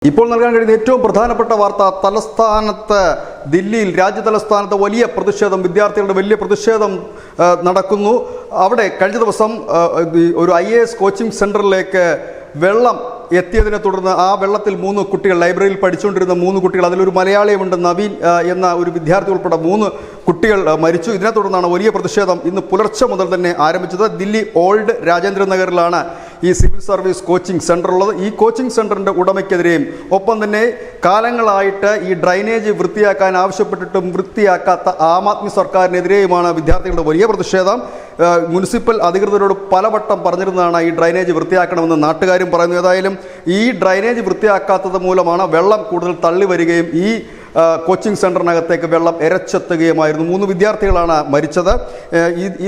ഇപ്പോൾ നൽകാൻ കഴിയുന്ന ഏറ്റവും പ്രധാനപ്പെട്ട വാർത്ത, തലസ്ഥാനത്ത് ദില്ലിയിൽ രാജ്യതലസ്ഥാനത്ത് വലിയ പ്രതിഷേധം, വിദ്യാർത്ഥികളുടെ വലിയ പ്രതിഷേധം നടക്കുന്നു. അവിടെ കഴിഞ്ഞ ദിവസം ഒരു IAS കോച്ചിങ് സെന്ററിലേക്ക് വെള്ളം എത്തിയതിനെ തുടർന്ന് ആ വെള്ളത്തിൽ 3 കുട്ടികൾ, ലൈബ്രറിയിൽ പഠിച്ചുകൊണ്ടിരുന്ന 3 കുട്ടികൾ, അതിലൊരു മലയാളിയുമുണ്ട്, നവീൻ എന്ന ഒരു വിദ്യാർത്ഥി ഉൾപ്പെടെ 3 കുട്ടികൾ മരിച്ചു. ഇതിനെ തുടർന്നാണ് വലിയ പ്രതിഷേധം ഇന്ന് പുലർച്ചെ മുതൽ തന്നെ ആരംഭിച്ചത്. ദില്ലി ഓൾഡ് രാജേന്ദ്ര നഗറിലാണ് ഈ സിവിൽ സർവീസ് കോച്ചിങ് സെൻ്റർ ഉള്ളത്. ഈ കോച്ചിങ് സെൻ്ററിൻ്റെ ഉടമയ്ക്കെതിരെയും ഒപ്പം തന്നെ കാലങ്ങളായിട്ട് ഈ ഡ്രൈനേജ് വൃത്തിയാക്കാൻ ആവശ്യപ്പെട്ടിട്ടും വൃത്തിയാക്കാത്ത ആം ആദ്മി സർക്കാരിനെതിരെയുമാണ് വിദ്യാർത്ഥികളുടെ വലിയ പ്രതിഷേധം. മുനിസിപ്പൽ അധികൃതരോട് പലവട്ടം പറഞ്ഞിരുന്നതാണ് ഈ ഡ്രൈനേജ് വൃത്തിയാക്കണമെന്ന് നാട്ടുകാരും പറയുന്നു. ഏതായാലും ഈ ഡ്രൈനേജ് വൃത്തിയാക്കാത്തത് മൂലമാണ് വെള്ളം കൂടുതൽ തള്ളി വരികയും ഈ കോച്ചിങ് സെൻ്ററിനകത്തേക്ക് വെള്ളം ഇരച്ചെത്തുകയുമായിരുന്നു. 3 വിദ്യാർത്ഥികളാണ് മരിച്ചത്.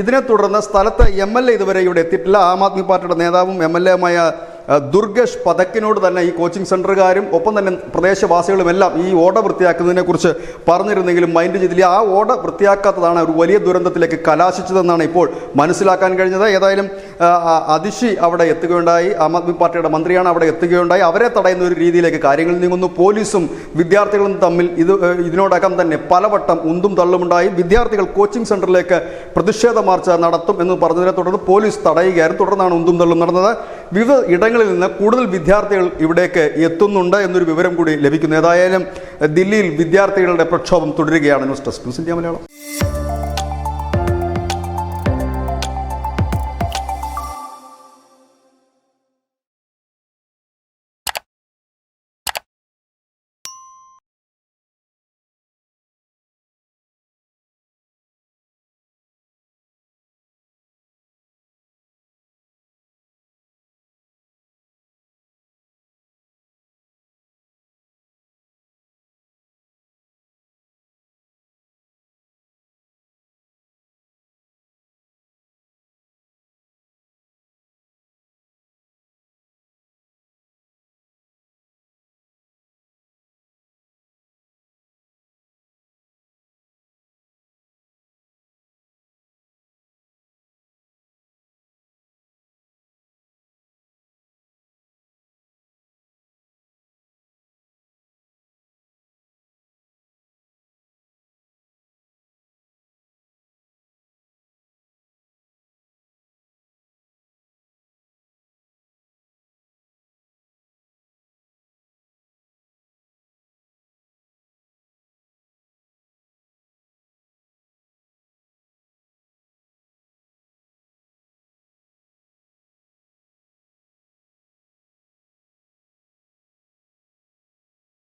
ഇതിനെ തുടർന്ന് സ്ഥലത്ത് MLA ഇതുവരെ ഇവിടെ എത്തിയിട്ടില്ല. ആം ആദ്മി പാർട്ടിയുടെ നേതാവും MLA-യുമായ ദുർഗേഷ് പതക്കിനോട് തന്നെ ഈ കോച്ചിങ് സെൻ്ററുകാരും ഒപ്പം തന്നെ പ്രദേശവാസികളുമെല്ലാം ഈ ഓട വൃത്തിയാക്കുന്നതിനെക്കുറിച്ച് പറഞ്ഞിരുന്നെങ്കിലും മൈൻഡ് ചെയ്തില്ല. ആ ഓട വൃത്തിയാക്കാത്തതാണ് ഒരു വലിയ ദുരന്തത്തിലേക്ക് കലാശിച്ചതെന്നാണ് ഇപ്പോൾ മനസ്സിലാക്കാൻ കഴിഞ്ഞത്. ഏതായാലും അതിഷി അവിടെ എത്തുകയുണ്ടായി, ആം ആദ്മി പാർട്ടിയുടെ മന്ത്രിയാണ് അവിടെ എത്തുകയുണ്ടായി. അവരെ തടയുന്ന ഒരു രീതിയിലേക്ക് കാര്യങ്ങൾ നീങ്ങുന്നു. പോലീസും വിദ്യാർത്ഥികളും തമ്മിൽ ഇതിനോടകം തന്നെ പലവട്ടം ഉന്തും തള്ളുമുണ്ടായി. വിദ്യാർത്ഥികൾ കോച്ചിങ് സെൻ്ററിലേക്ക് പ്രതിഷേധ മാർച്ച് നടത്തും എന്ന് പറഞ്ഞതിനെ തുടർന്ന് പോലീസ് തടയുകയായിരുന്നു. തുടർന്നാണ് ഉന്തും തള്ളും നടന്നത്. വിവിധ ഇടങ്ങളിൽ നിന്ന് കൂടുതൽ വിദ്യാർത്ഥികൾ ഇവിടേക്ക് എത്തുന്നുണ്ട് എന്നൊരു വിവരം കൂടി ലഭിക്കുന്നു. ഏതായാലും ദില്ലിയിൽ വിദ്യാർത്ഥികളുടെ പ്രക്ഷോഭം തുടരുകയാണ്. News desk news India Malayalam.